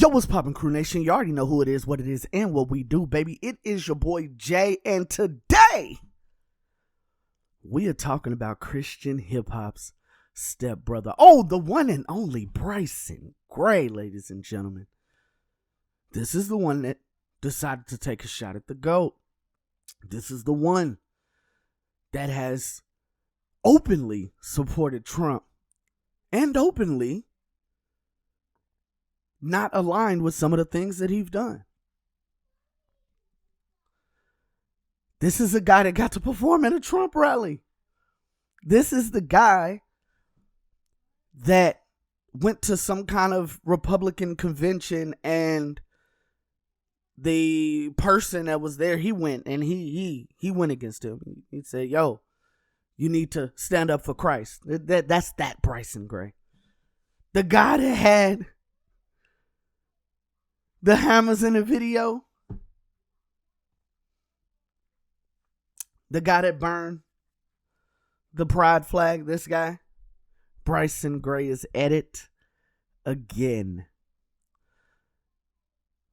Yo, what's poppin', Crew Nation? You already know who it is, what it is, and what we do, baby. It is your boy Jay, and today we are talking about Christian hip-hop's stepbrother. Oh, the one and only Bryson Gray, ladies and gentlemen. This is the one that decided to take a shot at the GOAT. This is the one that has openly supported Trump and openly not aligned with some of the things that he's done. This is a guy that got to perform at a Trump rally. This is the guy that went to some kind of Republican convention, and the person that was there, he went and he went against him. He said, yo, you need to stand up for Christ. That's that Bryson Gray. The guy that had the hammers in the video. The guy that burned the pride flag. This guy, Bryson Gray, is at it again.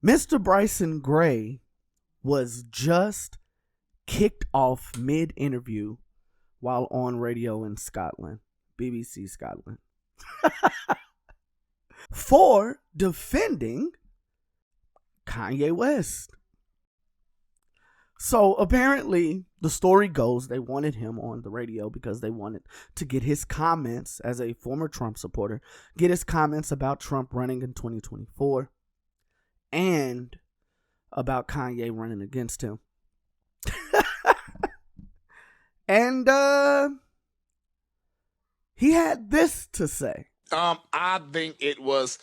Mr. Bryson Gray was just kicked off mid-interview while on radio in Scotland, BBC Scotland, for defending Kanye West. So apparently the story goes they wanted him on the radio because they wanted to get his comments as a former Trump supporter, get his comments about Trump running in 2024 and about Kanye running against him. And he had this to say. I think it was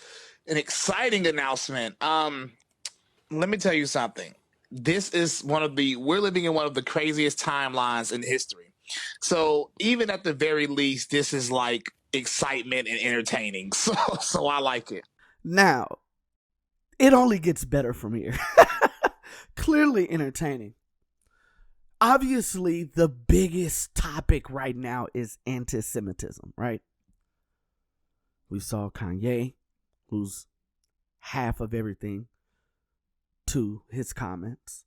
an exciting announcement. Let me tell you something. This is we're living in one of the craziest timelines in history. So even at the very least, this is like excitement and entertaining. So I like it. Now, it only gets better from here. Clearly entertaining. Obviously, the biggest topic right now is anti-Semitism, right? We saw Kanye, who's half of everything to his comments.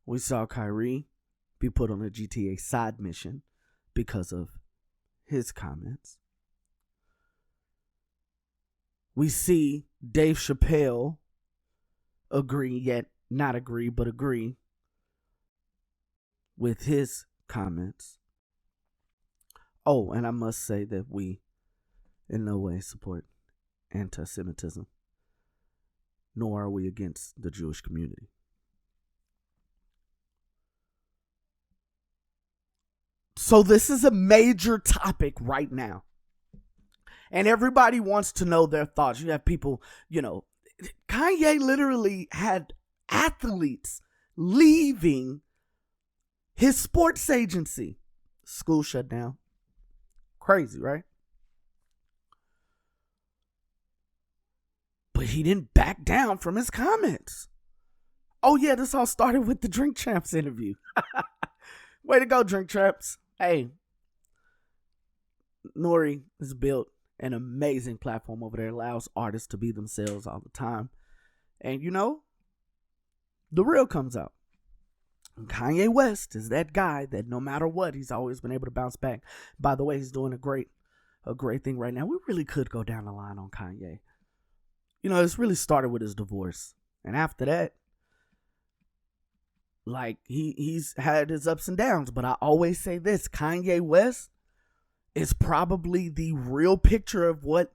We saw Kyrie be put on a GTA side mission because of his comments. We see Dave Chappelle agree, yet not agree, but agree with his comments. Oh, and I must say that we in no way support anti-Semitism, nor are we against the Jewish community. So this is a major topic right now. And everybody wants to know their thoughts. You have people, Kanye literally had athletes leaving his sports agency. School shut down. Crazy, right? But he didn't back down from his comments. Oh yeah, this all started with the Drink Champs interview. Way to go, Drink Champs. Hey, Nori has built an amazing platform over there. Allows artists to be themselves all the time. And the real comes out. And Kanye West is that guy that no matter what, he's always been able to bounce back. By the way, he's doing a great thing right now. We really could go down the line on Kanye. It's really started with his divorce. And after that, he's had his ups and downs. But I always say this, Kanye West is probably the real picture of what,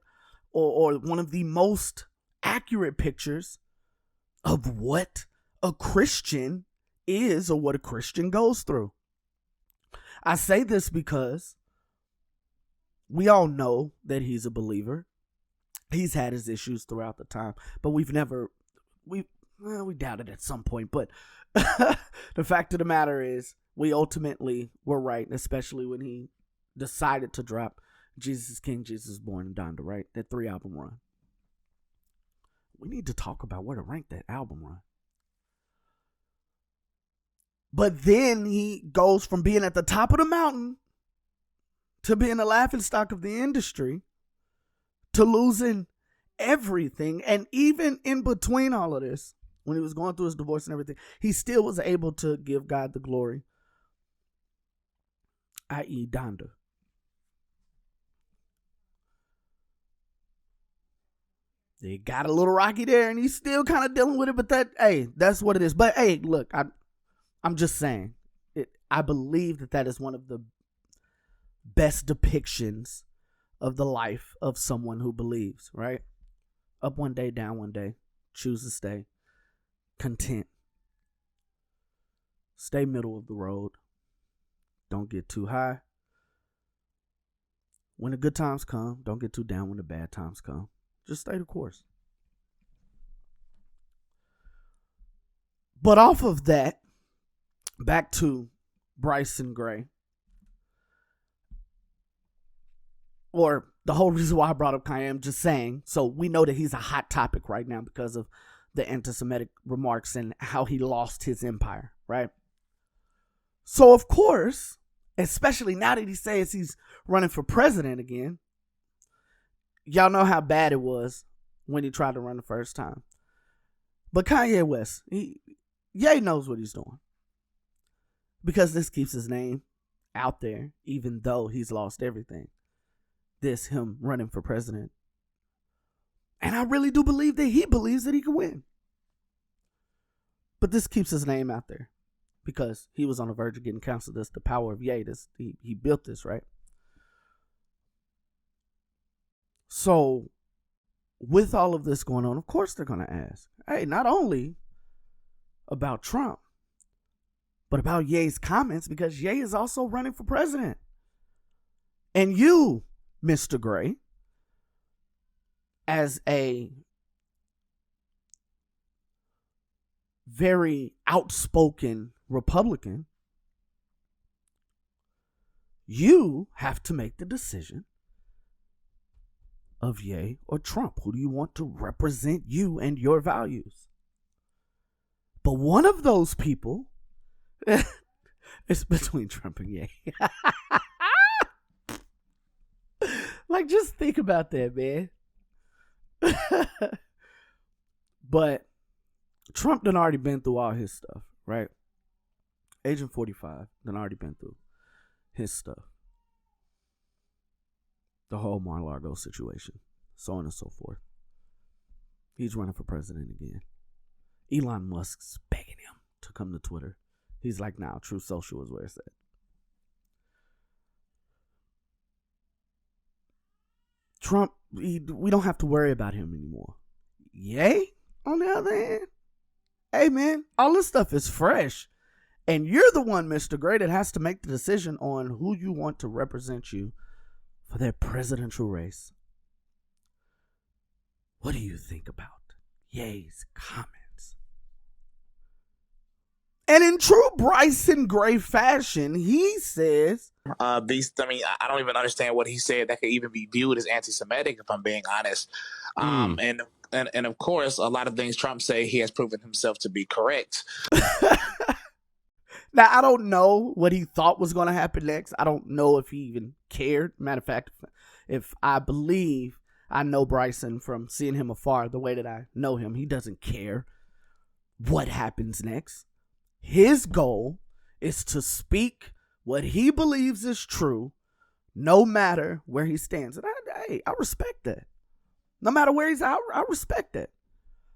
or one of the most accurate pictures of what a Christian is or what a Christian goes through. I say this because we all know that he's a believer. He's had his issues throughout the time, but we doubted at some point. But the fact of the matter is, we ultimately were right, especially when he decided to drop Jesus is King, Jesus is Born, and Donda, right? That 3-album run. We need to talk about where to rank that album run. But then he goes from being at the top of the mountain to being the laughingstock of the industry to losing everything. And even in between all of this, when he was going through his divorce and everything, he still was able to give God the glory, i.e. Donda. They got a little rocky there, and he's still kind of dealing with it, but that's what it is. But hey, look, I'm just saying, I believe that is one of the best depictions of the life of someone who believes, right? Up one day, down one day, choose to stay content. Stay middle of the road. Don't get too high. When the good times come, don't get too down when the bad times come. Just stay the course. But off of that, back to Bryson Gray. Or the whole reason why I brought up Kanye, I'm just saying, so we know that he's a hot topic right now because of the anti-Semitic remarks and how he lost his empire, right? So of course, especially now that he says he's running for president again, y'all know how bad it was when he tried to run the first time. But Kanye West, he knows what he's doing. Because this keeps his name out there, even though he's lost everything. This, him running for president. And I really do believe that he believes that he can win. But this keeps his name out there. Because he was on the verge of getting canceled. That's the power of Ye. He built this, right? So, with all of this going on, of course they're going to ask, hey, not only about Trump, but about Ye's comments, because Ye is also running for president. And you, Mr. Gray, as a very outspoken Republican, you have to make the decision of Ye or Trump. Who do you want to represent you and your values? But one of those people, it's between Trump and Ye. Like, just think about that, man. But Trump done already been through all his stuff, right? Agent 45 done already been through his stuff. The whole Mar-a-Lago situation, so on and so forth. He's running for president again. Elon Musk's begging him to come to Twitter. He's like, nah, Truth Social is where it's at. Trump, we don't have to worry about him anymore. Ye, on the other hand, hey man, all this stuff is fresh. And you're the one, Mr. Gray, that has to make the decision on who you want to represent you for that presidential race. What do you think about Ye's comments? And in true Bryson Gray fashion, he says, I don't even understand what he said that could even be viewed as anti-Semitic, if I'm being honest. And of course, a lot of things Trump say, he has proven himself to be correct. Now, I don't know what he thought was going to happen next. I don't know if he even cared. Matter of fact, if I believe I know Bryson from seeing him afar, the way that I know him, he doesn't care what happens next. His goal is to speak what he believes is true, no matter where he stands. And I respect that. No matter where he's at, I respect that.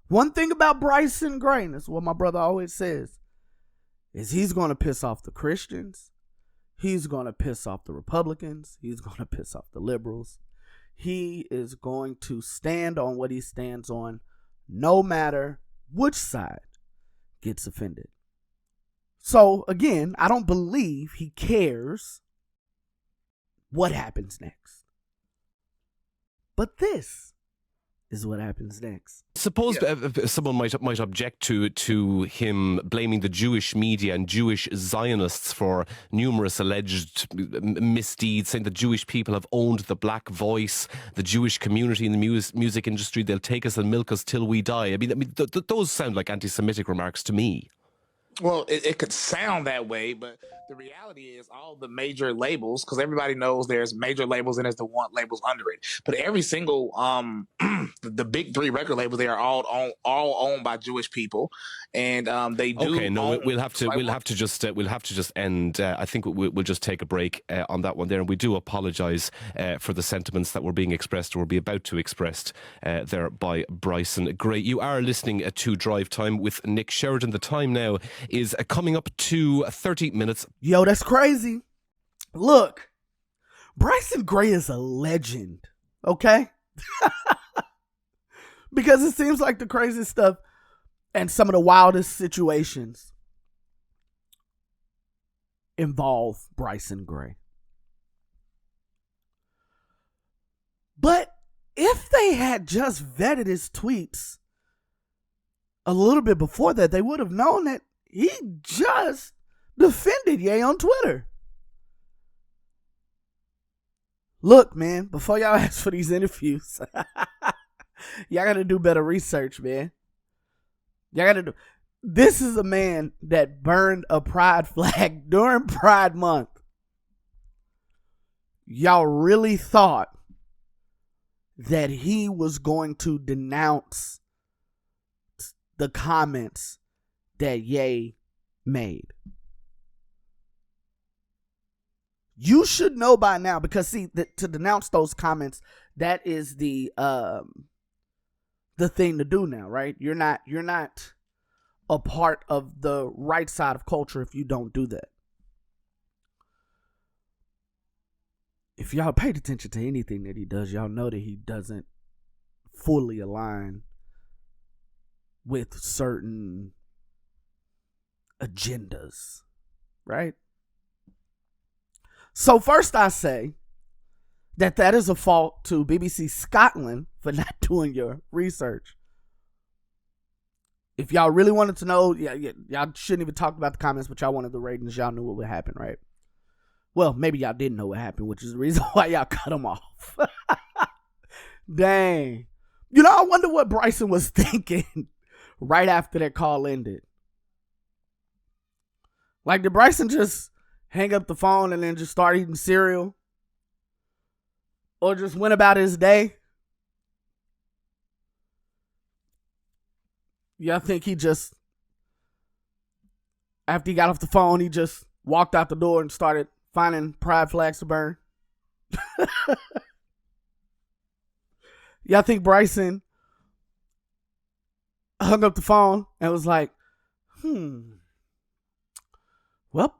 One thing about Bryson Gray, and that's what my brother always says, is he's going to piss off the Christians. He's going to piss off the Republicans. He's going to piss off the liberals. He is going to stand on what he stands on, no matter which side gets offended. So, again, I don't believe he cares what happens next. But this is what happens next. Suppose someone might object to him blaming the Jewish media and Jewish Zionists for numerous alleged misdeeds, saying the Jewish people have owned the black voice, the Jewish community in the music industry, they'll take us and milk us till we die. I mean, those sound like anti-Semitic remarks to me. Well, it could sound that way, but the reality is all the major labels, because everybody knows there's major labels and there's the one labels under it. But every single the big three record labels, they are all owned by Jewish people, and they Okay, do no, own. we'll have to just end. I think we'll just take a break on that one there, and we do apologise for the sentiments that were being expressed or will be about to expressed there by Bryson Gray. You are listening to Drive Time with Nick Sheridan. The time now is coming up to 30 minutes. Yo, that's crazy. Look, Bryson Gray is a legend, okay? Because it seems like the craziest stuff and some of the wildest situations involve Bryson Gray. But if they had just vetted his tweets a little bit before that, they would have known that he just defended Ye on Twitter. Look, man, before y'all ask for these interviews, y'all gotta do better research, man. Y'all gotta do. This is a man that burned a pride flag during Pride Month. Y'all really thought that he was going to denounce the comments that Ye made. You should know by now, because see, to denounce those comments, that is the thing to do now, right? You're not a part of the right side of culture if you don't do that. If y'all paid attention to anything that he does, y'all know that he doesn't fully align with certain agendas, right? So first I say that is a fault to BBC Scotland for not doing your research. If y'all really wanted to know, y'all shouldn't even talk about the comments, but y'all wanted the ratings, y'all knew what would happen, right? Well, maybe y'all didn't know what happened, which is the reason why y'all cut him off. Dang. You know, I wonder what Bryson was thinking right after that call ended. Like, did Bryson just hang up the phone and then just start eating cereal? Or just went about his day? Yeah, I think he just, after he got off the phone, he just walked out the door and started finding pride flags to burn. Yeah, I think Bryson hung up the phone and was like, well,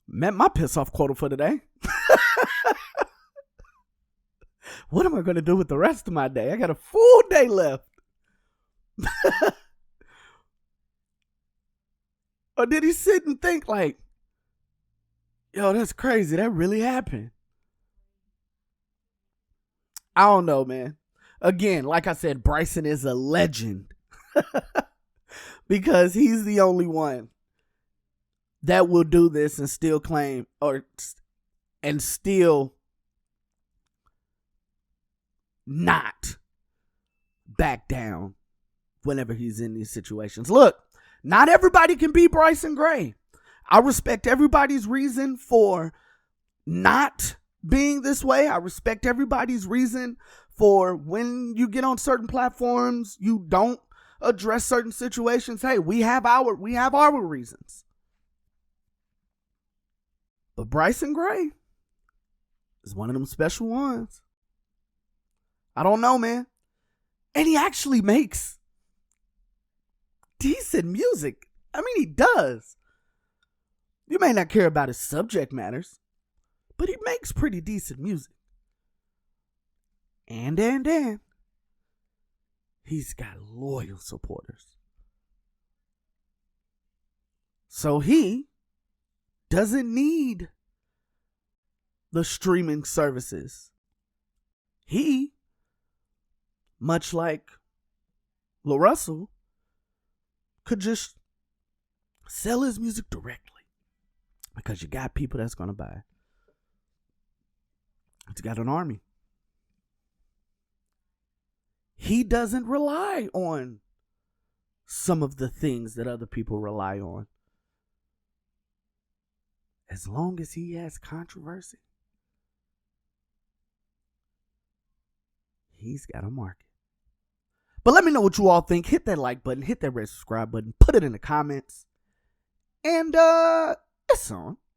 met my piss off quota for today. What am I going to do with the rest of my day? I got a full day left. Or did he sit and think like, yo, that's crazy. That really happened. I don't know, man. Again, like I said, Bryson is a legend. Because he's the only one that will do this and still claim and still not back down whenever he's in these situations. Look, not everybody can be Bryson Gray. I respect everybody's reason for not being this way. I respect everybody's reason for when you get on certain platforms, you don't address certain situations. Hey, we have our reasons. But Bryson Gray is one of them special ones. I don't know, man. And he actually makes decent music. I mean, he does. You may not care about his subject matters, but he makes pretty decent music. And he's got loyal supporters. So he doesn't need the streaming services. He, much like Lil Russell, could just sell his music directly. Because you got people that's going to buy. He's got an army. He doesn't rely on some of the things that other people rely on. as long as he has controversy, he's got a market. But let me know what you all think. Hit that like button, hit that red subscribe button, put it in the comments. And it's on.